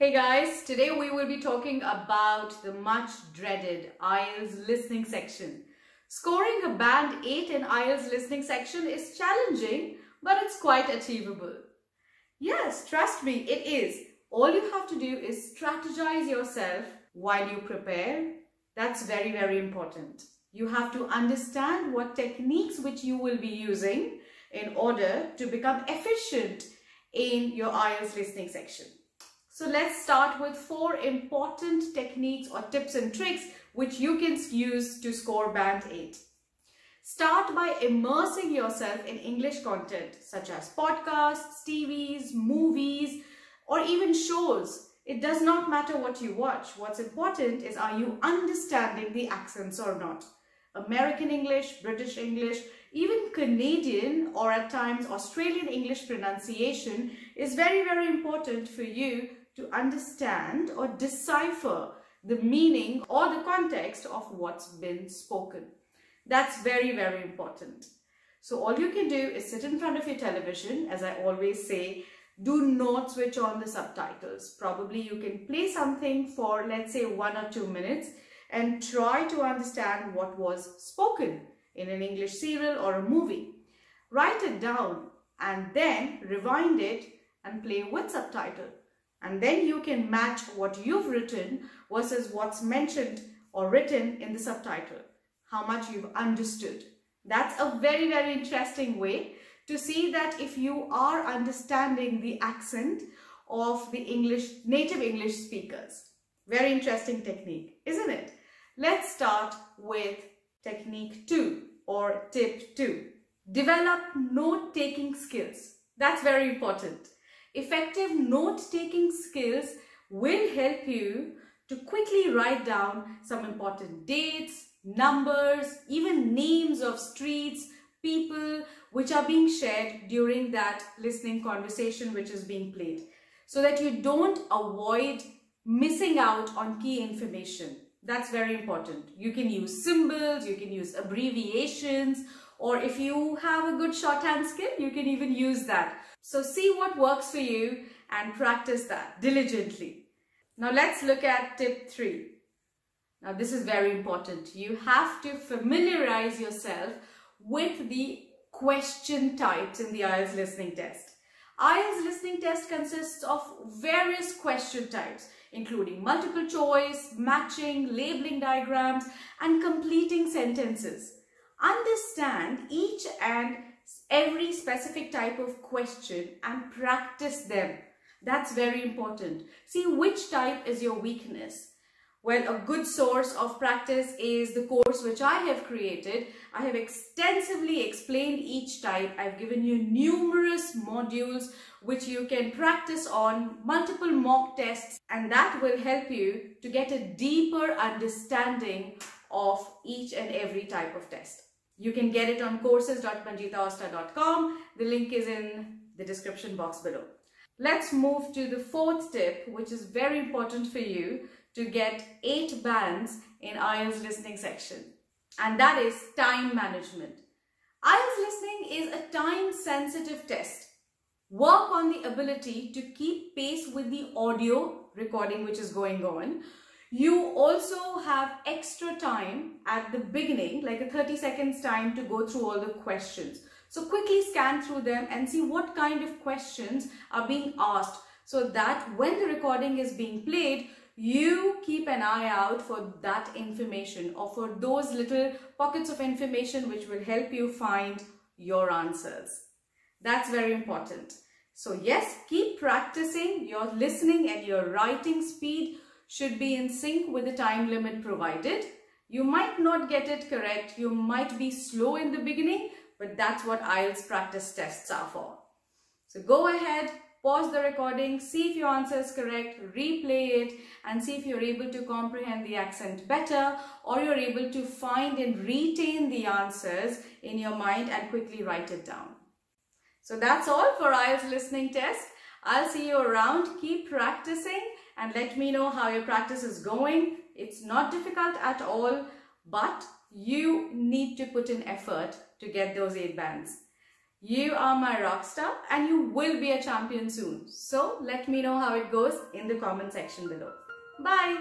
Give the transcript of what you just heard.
Hey guys, today we will be talking about the much dreaded IELTS listening section. Scoring a band 8 in IELTS listening section is challenging, but it's quite achievable. Yes, trust me, it is. All you have to do is strategize yourself while you prepare. That's very, very important. You have to understand what techniques which you will be using in order to become efficient in your IELTS listening section. So let's start with 4 important techniques or tips and tricks which you can use to score band 8. Start by immersing yourself in English content such as podcasts, TVs, movies, or even shows. It does not matter what you watch. What's important is, are you understanding the accents or not? American English, British English, even Canadian or at times Australian English pronunciation is very, very important for you to understand or decipher the meaning or the context of what's been spoken. That's very, very important. So all you can do is sit in front of your television. As I always say, do not switch on the subtitles. Probably you can play something for, let's say, 1 or 2 minutes and try to understand what was spoken in an English serial or a movie. Write it down and then rewind it and play with subtitle. And then you can match what you've written versus what's mentioned or written in the subtitle. How much you've understood. That's a very, very interesting way to see that if you are understanding the accent of the native English speakers. Very interesting technique, isn't it? Let's start with technique 2 or tip 2. Develop note-taking skills. That's very important. Effective note-taking skills will help you to quickly write down some important dates, numbers, even names of streets, people which are being shared during that listening conversation which is being played, so that you don't avoid missing out on key information. That's very important. You can use symbols, you can use abbreviations, or if you have a good shorthand skill, you can even use that. So see what works for you and practice that diligently. Now let's look at tip 3. Now this is very important. You have to familiarize yourself with the question types in the IELTS listening test. IELTS listening test consists of various question types, including multiple choice, matching, labeling diagrams, and completing sentences. Understand each and every specific type of question and practice them. That's very important. See which type is your weakness. Well, a good source of practice is the course which I have created. I have extensively explained each type. I've given you numerous modules which you can practice on, multiple mock tests, and that will help you to get a deeper understanding of each and every type of test. You can get it on courses.manjitaosta.com. The link is in the description box below. Let's move to the 4th tip, which is very important for you to get 8 bands in IELTS listening section. And that is time management. IELTS listening is a time-sensitive test. Work on the ability to keep pace with the audio recording which is going on. You also have extra time at the beginning, like a 30 seconds time to go through all the questions. So quickly scan through them and see what kind of questions are being asked, so that when the recording is being played, you keep an eye out for that information or for those little pockets of information which will help you find your answers. That's very important. So yes, keep practicing. Your listening and your writing speed should be in sync with the time limit provided. You might not get it correct. You might be slow in the beginning, but that's what IELTS practice tests are for. So go ahead, pause the recording, see if your answer is correct, replay it, and see if you're able to comprehend the accent better, or you're able to find and retain the answers in your mind and quickly write it down. So that's all for IELTS listening test. I'll see you around. Keep practicing and let me know how your practice is going. It's not difficult at all, but you need to put in effort to get those 8 bands. You are my rock star and you will be a champion soon. So let me know how it goes in the comment section below. Bye.